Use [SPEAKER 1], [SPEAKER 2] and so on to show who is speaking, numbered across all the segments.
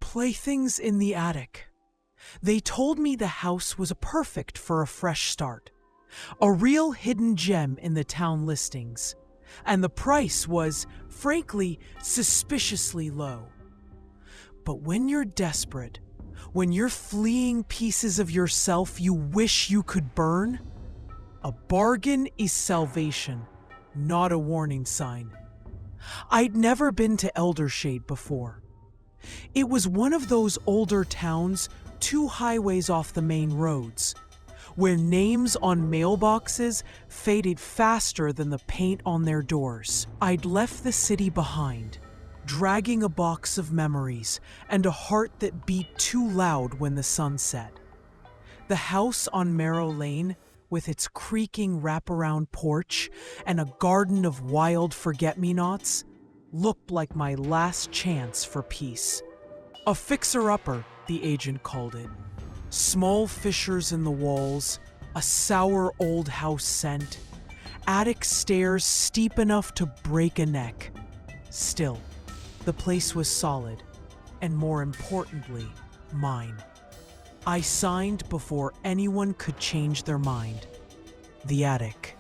[SPEAKER 1] Playthings in the attic. They told me the house was perfect for a fresh start, a real hidden gem in the town listings, and the price was, frankly, suspiciously low. But when you're desperate, when you're fleeing pieces of yourself you wish you could burn, a bargain is salvation, not a warning sign. I'd never been to Eldershade before. It was one of those older towns 2 highways off the main roads, where names on mailboxes faded faster than the paint on their doors. I'd left the city behind, dragging a box of memories and a heart that beat too loud when the sun set. The house on Marrow Lane, with its creaking wraparound porch and a garden of wild forget-me-nots, looked like my last chance for peace. A fixer-upper, the agent called it. Small fissures in the walls, a sour old house scent, attic stairs steep enough to break a neck. Still, the place was solid, and more importantly, mine. I signed before anyone could change their mind. The attic.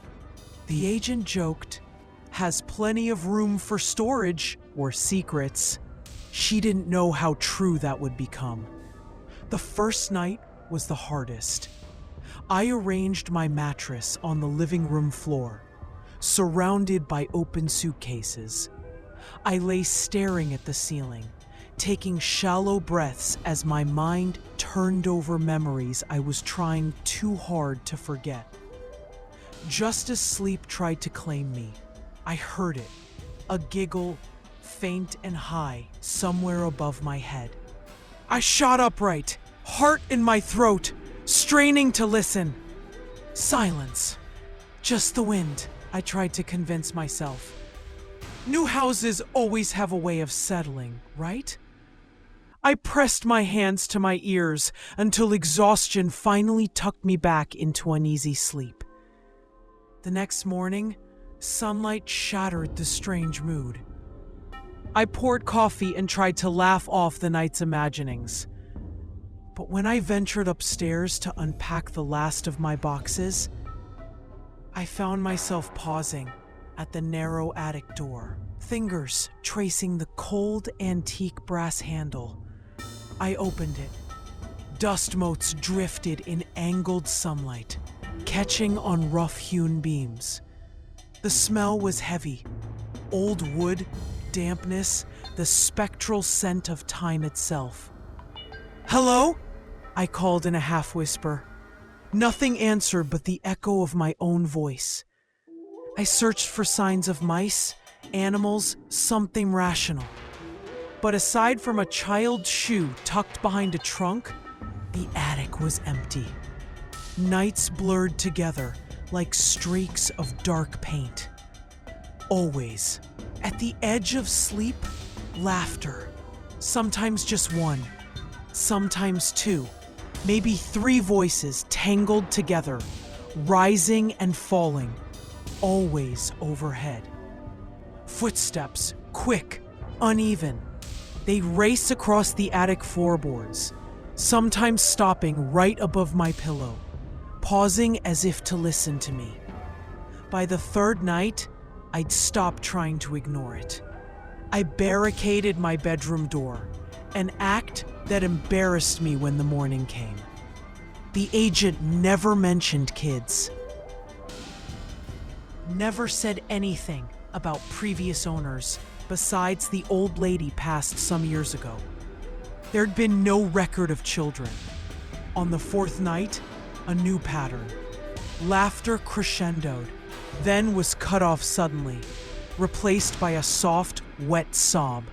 [SPEAKER 1] The agent joked, has plenty of room for storage or secrets. She didn't know how true that would become. The first night was the hardest. I arranged my mattress on the living room floor, surrounded by open suitcases. I lay staring at the ceiling, taking shallow breaths as my mind turned over memories I was trying too hard to forget. Just as sleep tried to claim me, I heard it, a giggle, faint and high, somewhere above my head. I shot upright, heart in my throat, straining to listen. Silence. Just the wind, I tried to convince myself. New houses always have a way of settling, right? I pressed my hands to my ears until exhaustion finally tucked me back into uneasy sleep. The next morning, sunlight shattered the strange mood. I poured coffee and tried to laugh off the night's imaginings. But when I ventured upstairs to unpack the last of my boxes, I found myself pausing at the narrow attic door, fingers tracing the cold antique brass handle. I opened it. Dust motes drifted in angled sunlight, catching on rough-hewn beams. The smell was heavy. Old wood, dampness, the spectral scent of time itself. "Hello?" I called in a half-whisper. Nothing answered but the echo of my own voice. I searched for signs of mice, animals, something rational. But aside from a child's shoe tucked behind a trunk, the attic was empty. Nights blurred together like streaks of dark paint. Always, at the edge of sleep, laughter. Sometimes just one, sometimes two, maybe 3 voices tangled together, rising and falling, always overhead. Footsteps, quick, uneven. They race across the attic floorboards, sometimes stopping right above my pillow, pausing as if to listen to me. By the 3rd night, I'd stopped trying to ignore it. I barricaded my bedroom door, an act that embarrassed me when the morning came. The agent never mentioned kids. Never said anything about previous owners besides the old lady passed some years ago. There'd been no record of children. On the 4th night, a new pattern. Laughter crescendoed, then was cut off suddenly, replaced by a soft, wet sob.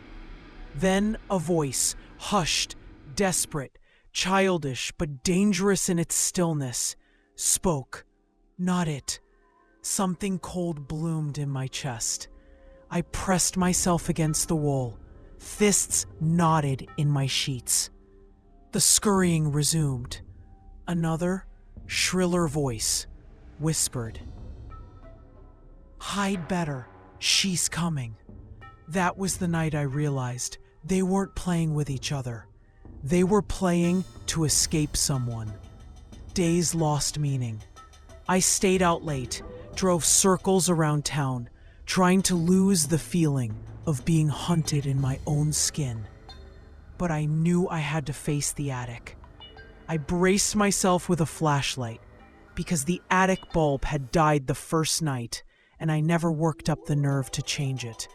[SPEAKER 1] Then a voice, hushed, desperate, childish but dangerous in its stillness, spoke. Not it. Something cold bloomed in my chest. I pressed myself against the wall, fists knotted in my sheets. The scurrying resumed. Another, shriller voice. whispered. Hide better, she's coming. That was the night I realized they weren't playing with each other. They were playing to escape someone. Days lost meaning. I stayed out late, drove circles around town, trying to lose the feeling of being hunted in my own skin. But I knew I had to face the attic. I braced myself with a flashlight, because the attic bulb had died the first night, and I never worked up the nerve to change it.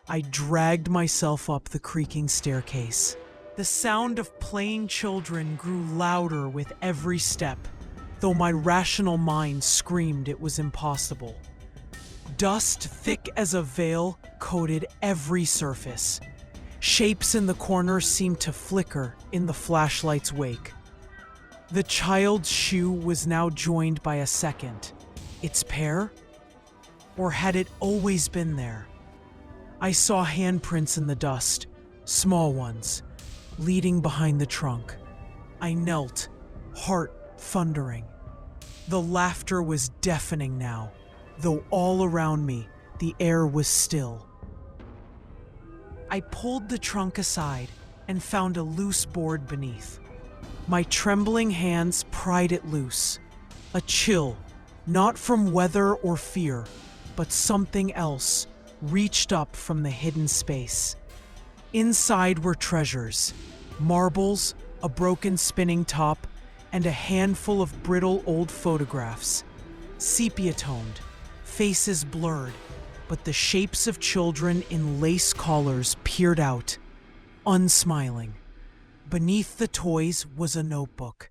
[SPEAKER 1] I dragged myself up the creaking staircase. The sound of playing children grew louder with every step, though my rational mind screamed it was impossible. Dust thick as a veil coated every surface. Shapes in the corners seemed to flicker in the flashlight's wake. The child's shoe was now joined by a second. Its pair? Or had it always been there? I saw handprints in the dust, small ones, leading behind the trunk. I knelt, heart thundering. The laughter was deafening now, though all around me the air was still. I pulled the trunk aside and found a loose board beneath. My trembling hands pried it loose. A chill, not from weather or fear, but something else, reached up from the hidden space. Inside were treasures, marbles, a broken spinning top, and a handful of brittle old photographs. Sepia-toned, faces blurred, but the shapes of children in lace collars peered out, unsmiling. Beneath the toys was a notebook.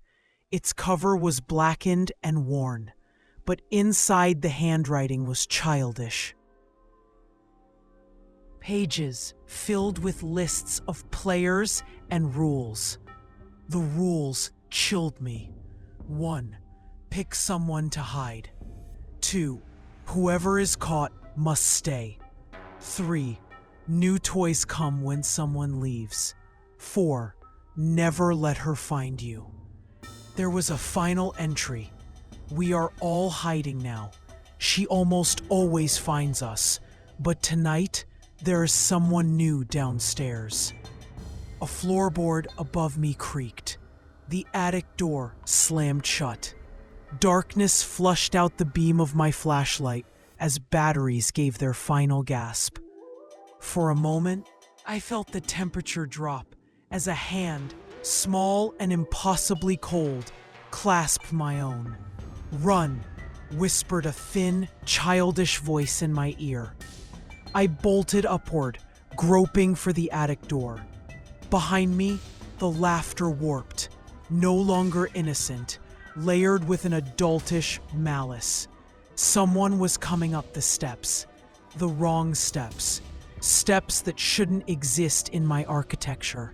[SPEAKER 1] Its cover was blackened and worn, but inside the handwriting was childish. Pages filled with lists of players and rules. The rules chilled me. 1. Pick someone to hide. 2. Whoever is caught must stay. 3. New toys come when someone leaves. 4. Never let her find you. There was a final entry. We are all hiding now. She almost always finds us, but tonight there is someone new downstairs. A floorboard above me creaked. The attic door slammed shut. Darkness flushed out the beam of my flashlight as batteries gave their final gasp. For a moment, I felt the temperature drop as a hand, small and impossibly cold, clasped my own. "Run," whispered a thin, childish voice in my ear. I bolted upward, groping for the attic door. Behind me, the laughter warped, no longer innocent, layered with an adultish malice. Someone was coming up the steps. The wrong steps. Steps that shouldn't exist in my architecture.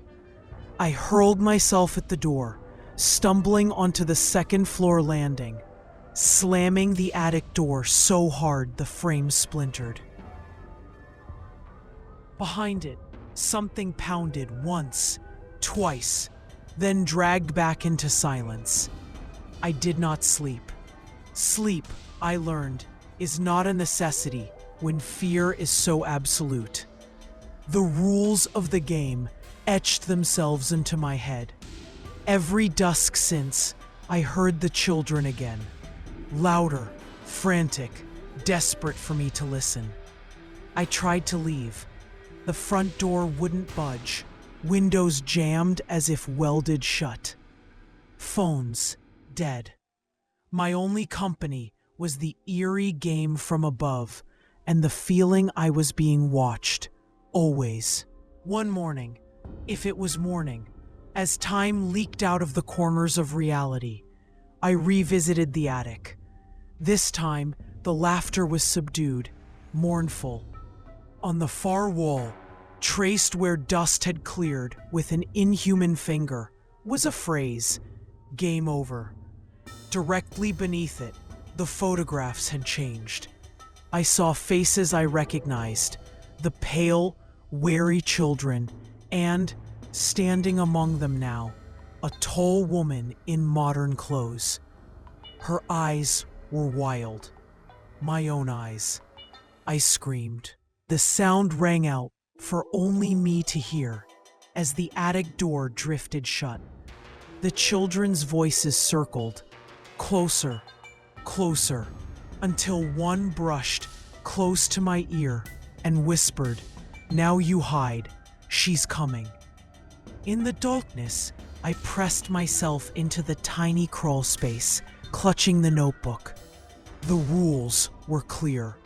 [SPEAKER 1] I hurled myself at the door, stumbling onto the second-floor landing, slamming the attic door so hard the frame splintered. Behind it, something pounded once, twice, then dragged back into silence. I did not sleep. Sleep, I learned, is not a necessity when fear is so absolute. The rules of the game etched themselves into my head. Every dusk since, I heard the children again. Louder, frantic, desperate for me to listen. I tried to leave. The front door wouldn't budge, windows jammed as if welded shut. Phones dead. My only company was the eerie game from above and the feeling I was being watched, always. One morning, if it was morning, as time leaked out of the corners of reality, I revisited the attic. This time, the laughter was subdued, mournful. On the far wall, traced where dust had cleared with an inhuman finger, was a phrase, "Game over." Directly beneath it, the photographs had changed. I saw faces I recognized, the pale, wary children, and, standing among them now, a tall woman in modern clothes. Her eyes were wild. My own eyes. I screamed. The sound rang out for only me to hear as the attic door drifted shut. The children's voices circled, closer, closer, until one brushed close to my ear and whispered, "Now you hide, she's coming." In the darkness, I pressed myself into the tiny crawl space, clutching the notebook. The rules were clear.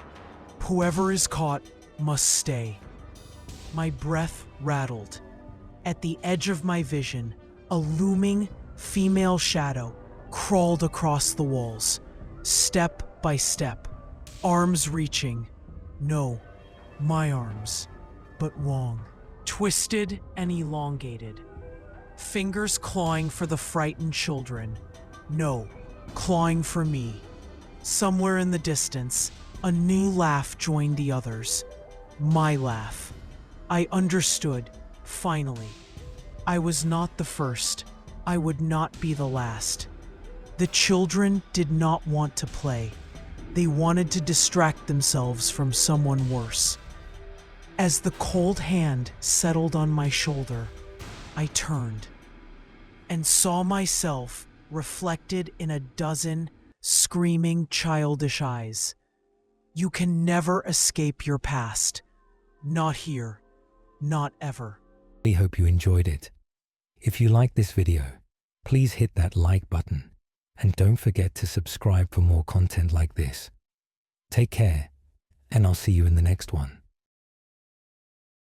[SPEAKER 1] Whoever is caught must stay. My breath rattled. At the edge of my vision, a looming female shadow crawled across the walls, step by step, arms reaching. No, my arms, but wrong. Twisted and elongated. Fingers clawing for the frightened children. No, clawing for me. Somewhere in the distance, a new laugh joined the others. My laugh. I understood, finally. I was not the first. I would not be the last. The children did not want to play. They wanted to distract themselves from someone worse. As the cold hand settled on my shoulder, I turned and saw myself reflected in a dozen screaming childish eyes. You can never escape your past. Not here. Not ever.
[SPEAKER 2] We hope you enjoyed it. If you liked this video, please hit that like button and don't forget to subscribe for more content like this. Take care, and I'll see you in the next one.